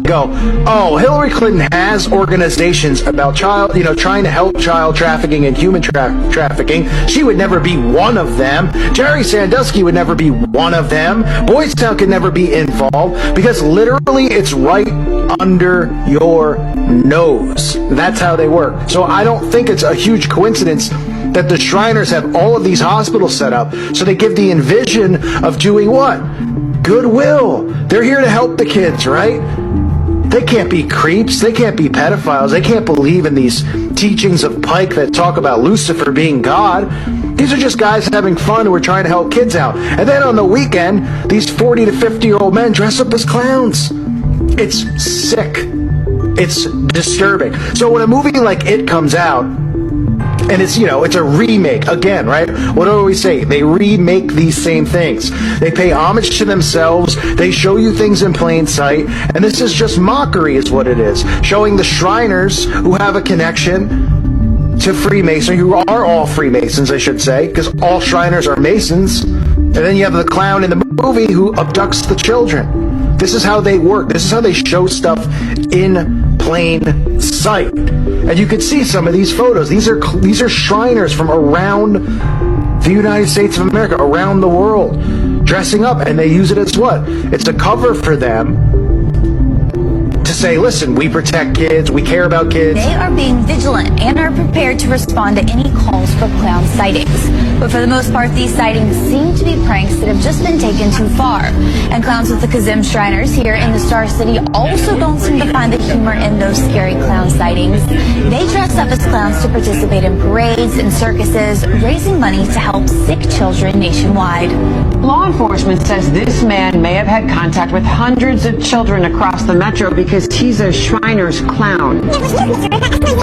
go, oh, Hillary Clinton has organizations about trying to help child trafficking and human trafficking. She would never be one of them. Jerry Sandusky would never be one of them. Boy Scout could never be involved, because literally it's right under your nose. That's how they work. So I don't think it's a huge coincidence that the Shriners have all of these hospitals set up, so they give the envision of doing what? Goodwill. They're here to help the kids, right? They can't be creeps. They can't be pedophiles. They can't believe in these teachings of Pike that talk about Lucifer being God. These are just guys having fun who are trying to help kids out. And then on the weekend, these 40 to 50-year-old men dress up as clowns. It's sick. It's disturbing. So when a movie like It comes out, and it's a remake, again, right? What do we say? They remake these same things. They pay homage to themselves. They show you things in plain sight. And this is just mockery is what it is. Showing the Shriners who have a connection to Freemasonry, who are all Freemasons, I should say, because all Shriners are Masons. And then you have the clown in the movie who abducts the children. This is how they work. This is how they show stuff in plain sight. And you can see some of these photos. These are Shriners from around the United States of America, around the world, dressing up, and they use it as what? It's a cover for them to say, listen, we protect kids, we care about kids. They are being vigilant and are prepared to respond to any calls for clown sightings. But for the most part, these sightings seem to be pranks that have just been taken too far. And clowns with the Kazim Shriners here in the Star City also don't seem to find the humor in those scary clown sightings. They dress up as clowns to participate in parades and circuses, raising money to help sick children nationwide. Law enforcement says this man may have had contact with hundreds of children across the metro because he's a Shriner's clown.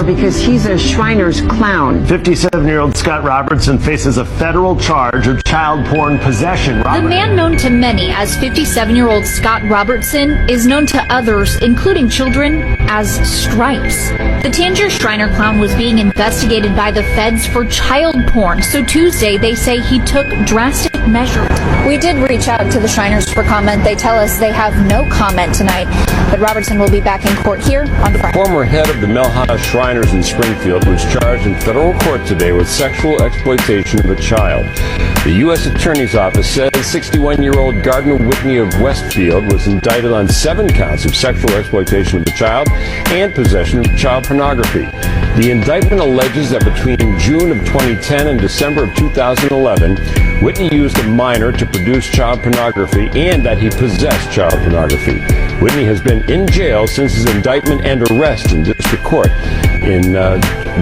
Because he's a Shriner's clown. 57-year-old Scott Robertson faces a federal charge of child porn possession. The man known to many as 57-year-old Scott Robertson is known to others, including children, as Stripes. The Tangier Shriner clown was being investigated by the feds for child porn, so Tuesday they say he took drastic measures. We did reach out to the Shriners for comment. They tell us they have no comment tonight, but Robertson will be back in court here on the Friday. Former head of the Melhouse Shriners in Springfield was charged in federal court today with sexual exploitation of a child. The U.S. Attorney's Office says 61-year-old Gardner Whitney of Westfield was indicted on 7 counts of sexual exploitation of a child and possession of child pornography. The indictment alleges that between June of 2010 and December of 2011, Whitney used a minor to produce child pornography and that he possessed child pornography. Whitney has been in jail since his indictment and arrest in district court in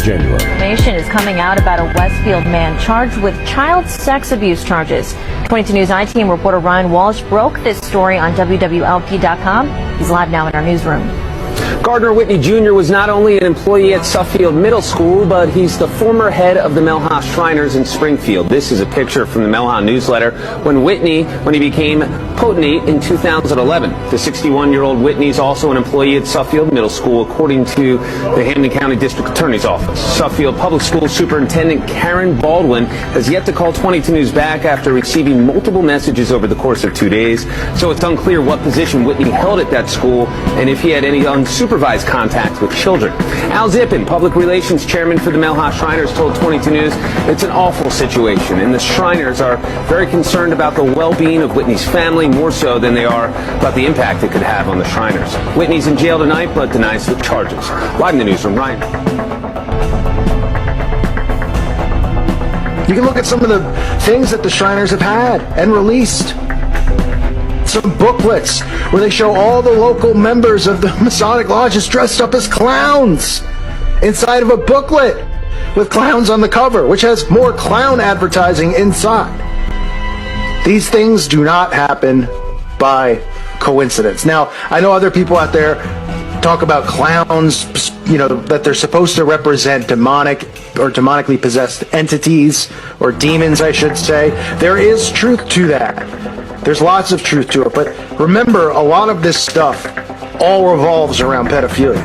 January. Information is coming out about a Westfield man charged with child sex abuse charges. 22 News I-Team reporter Ryan Walsh broke this story on WWLP.com. He's live now in our newsroom. Gardner Whitney Jr. was not only an employee at Suffield Middle School, but he's the former head of the Melhouse Shriners in Springfield. This is a picture from the Melhouse newsletter when he became potentate in 2011. The 61-year-old Whitney is also an employee at Suffield Middle School, according to the Hampden County District Attorney's Office. Suffield Public School Superintendent Karen Baldwin has yet to call 22 News back after receiving multiple messages over the course of 2 days, so it's unclear what position Whitney held at that school and if he had any unsupervised contact with children. Al Zippin, Public Relations Chairman for the Melhouse Shriners, told 22 News it's an awful situation, and the Shriners are very concerned about the well-being of Whitney's family, more so than they are about the impact it could have on the Shriners. Whitney's in jail tonight, but denies the charges. Live in the newsroom, Ryan. You can look at some of the things that the Shriners have had and released. Some booklets where they show all the local members of the Masonic lodges dressed up as clowns inside of a booklet with clowns on the cover, which has more clown advertising inside. These things do not happen by coincidence. Now, I know other people out there talk about clowns, that they're supposed to represent demonic or demonically possessed entities, or demons, I should say. There is truth to that. There's lots of truth to it, but remember, a lot of this stuff all revolves around pedophilia.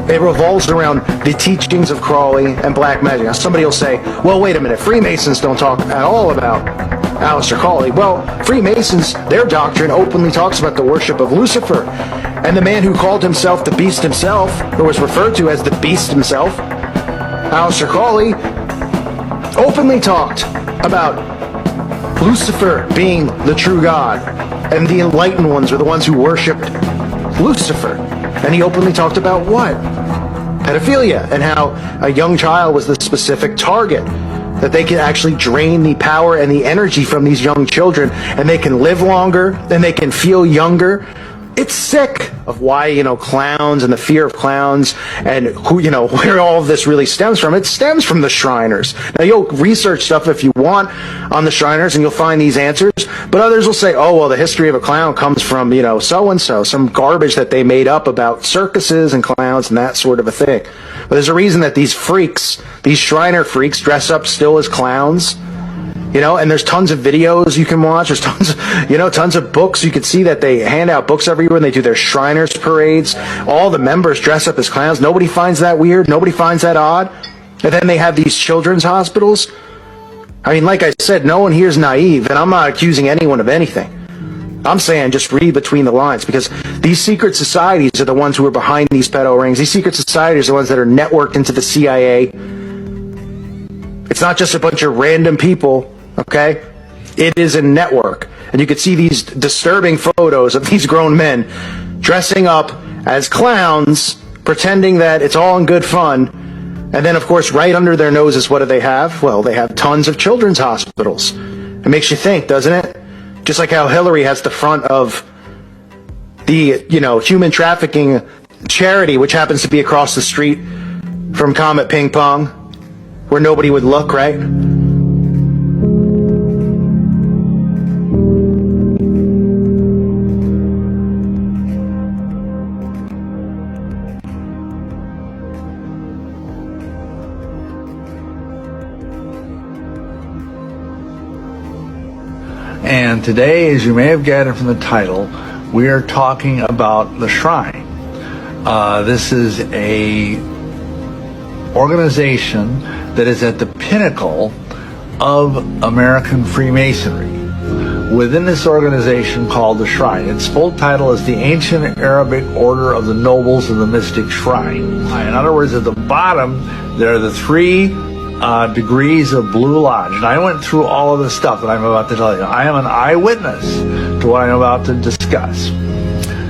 It revolves around the teachings of Crowley and black magic. Now, somebody will say, well, wait a minute, Freemasons don't talk at all about Aleister Crowley. Well, Freemasons, their doctrine openly talks about the worship of Lucifer And the man who called himself the Beast himself, or was referred to as the Beast himself, Aleister Crowley, openly talked about Lucifer being the true God, and the enlightened ones are the ones who worshipped Lucifer. And he openly talked about what? Pedophilia, and how a young child was the specific target, that they can actually drain the power and the energy from these young children, and they can live longer, and they can feel younger. It's sick of why, clowns and the fear of clowns and who, where all of this really stems from. It stems from the Shriners. Now, you'll research stuff if you want on the Shriners and you'll find these answers, but others will say, oh, well, the history of a clown comes from, so-and-so, some garbage that they made up about circuses and clowns and that sort of a thing. But there's a reason that these freaks, these Shriner freaks, dress up still as clowns. And there's tons of videos you can watch. There's tons of books. You can see that they hand out books everywhere and they do their Shriners parades. All the members dress up as clowns. Nobody finds that weird. Nobody finds that odd. And then they have these children's hospitals. I mean, like I said, no one here is naive, and I'm not accusing anyone of anything. I'm saying just read between the lines, because these secret societies are the ones who are behind these pedo rings. These secret societies are the ones that are networked into the CIA. It's not just a bunch of random people. Okay? It is a network. And you can see these disturbing photos of these grown men dressing up as clowns, pretending that it's all in good fun. And then, of course, right under their noses, what do they have? Well, they have tons of children's hospitals. It makes you think, doesn't it? Just like how Hillary has the front of the, human trafficking charity, which happens to be across the street from Comet Ping Pong, where nobody would look, right? And today, as you may have gathered from the title, we are talking about the Shrine. This is a organization that is at the pinnacle of American Freemasonry. Within this organization called the Shrine, its full title is the Ancient Arabic Order of the Nobles of the Mystic Shrine. In other words, at the bottom, there are the three degrees of Blue Lodge. And I went through all of the stuff that I'm about to tell you. I am an eyewitness to what I'm about to discuss.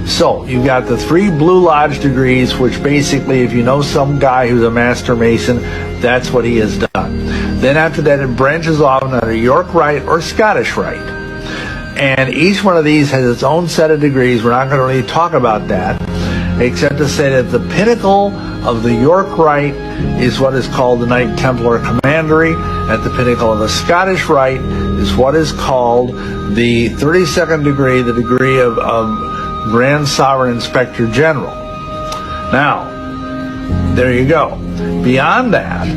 So, you've got the three Blue Lodge degrees, which basically, if you know some guy who's a Master Mason, that's what he has done. Then after that, it branches off into York Rite or Scottish Rite. And each one of these has its own set of degrees. We're not going to really talk about that, except to say that the pinnacle of the York Rite is what is called the Knight Templar Commandery. At the pinnacle of the Scottish Rite is what is called the 32nd degree, the degree of Grand Sovereign Inspector General. Now, there you go. Beyond that,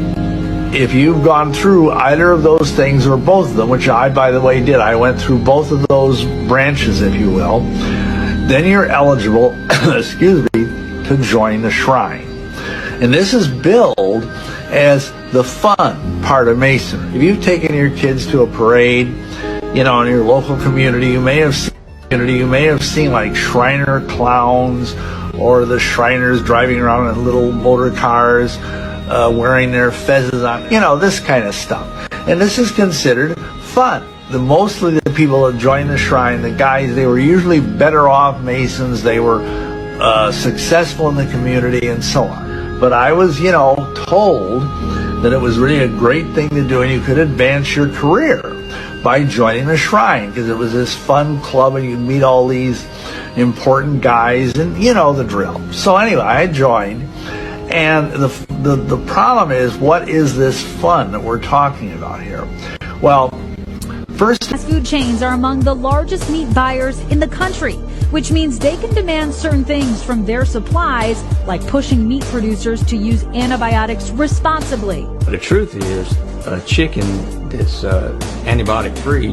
if you've gone through either of those things or both of them, which I, by the way, did, I went through both of those branches, if you will, then you're eligible, excuse me, to join the Shrine. And this is billed as the fun part of Masonry. If you've taken your kids to a parade, in your local community, you may have seen like Shriner clowns or the Shriners driving around in little motor cars, wearing their fezzes on, this kind of stuff. And this is considered fun. Mostly the people that joined the Shrine, the guys, they were usually better off Masons. They were successful in the community and so on. But I was, told that it was really a great thing to do and you could advance your career by joining the Shrine, because it was this fun club and you'd meet all these important guys and the drill. So anyway, I joined, and the problem is, what is this fun that we're talking about here? Well, first, fast food chains are among the largest meat buyers in the country, which means they can demand certain things from their supplies, like pushing meat producers to use antibiotics responsibly. The truth is, a chicken that's antibiotic-free,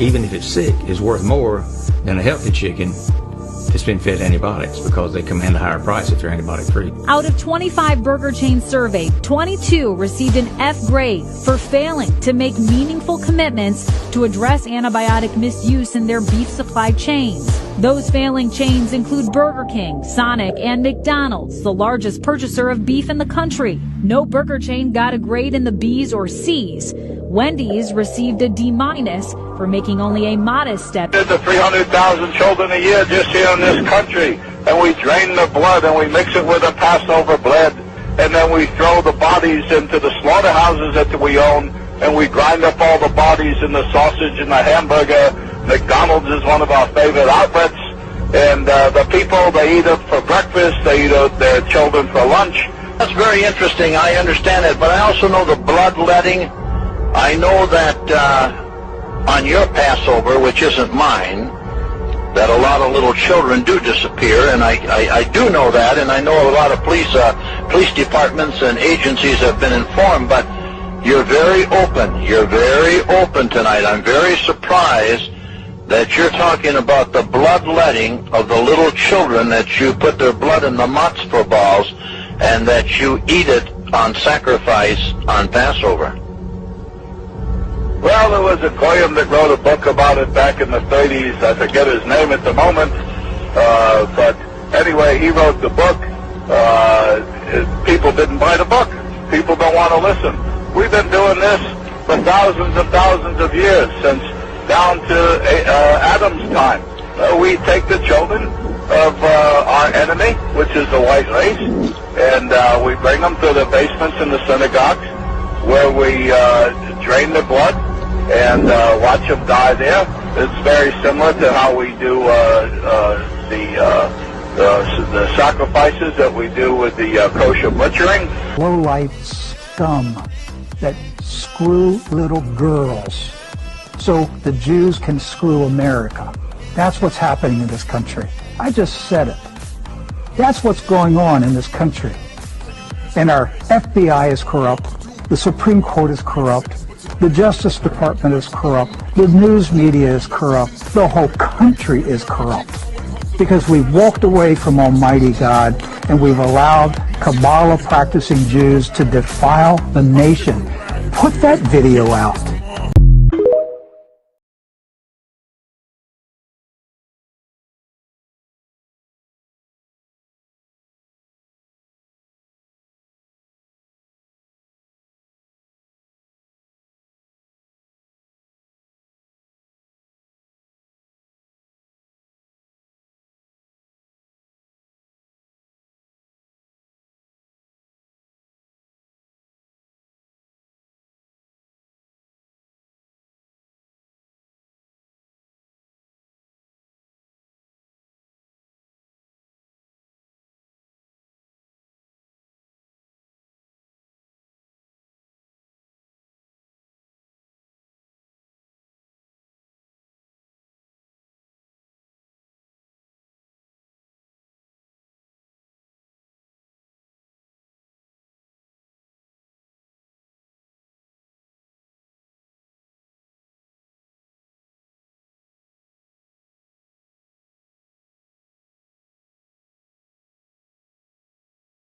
even if it's sick, is worth more than a healthy chicken that's been fed antibiotics, because they command a higher price if they're antibiotic-free. Out of 25 burger chains surveyed, 22 received an F grade for failing to make meaningful commitments to address antibiotic misuse in their beef supply chains. Those failing chains include Burger King, Sonic, and McDonald's, the largest purchaser of beef in the country. No burger chain got a grade in the B's or C's. Wendy's received a D- for making only a modest step. There's 300,000 children a year just here in this country, and we drain the blood and we mix it with the Passover blood, and then we throw the bodies into the slaughterhouses that we own, and we grind up all the bodies in the sausage and the hamburger. McDonald's is one of our favorite outlets, and the people, they eat it for breakfast, they eat it, their children for lunch. That's very interesting. I understand it, but I also know the bloodletting. I know that on your Passover, which isn't mine, that a lot of little children do disappear, and I do know that, and I know a lot of police departments and agencies have been informed, but you're very open. You're very open tonight. I'm very surprised that you're talking about the bloodletting of the little children, that you put their blood in the matzo balls, and that you eat it on sacrifice on Passover. Well, there was a Goyim that wrote a book about it back in the 30s. I forget his name at the moment. But anyway, he wrote the book. People didn't buy the book. People don't want to listen. We've been doing this for thousands and thousands of years, since down to Adam's time. We take the children of our enemy, which is the white race, and we bring them to the basements in the synagogues, where we drain the blood and watch them die there. It's very similar to how we do the sacrifices that we do with the kosher butchering. Low-life scum that screw little girls so the Jews can screw America. That's what's happening in this country. I just said it. That's what's going on in this country. And our FBI is corrupt. The Supreme Court is corrupt. The Justice Department is corrupt. The news media is corrupt. The whole country is corrupt. Because we've walked away from Almighty God, and we've allowed Kabbalah practicing Jews to defile the nation. Put that video out.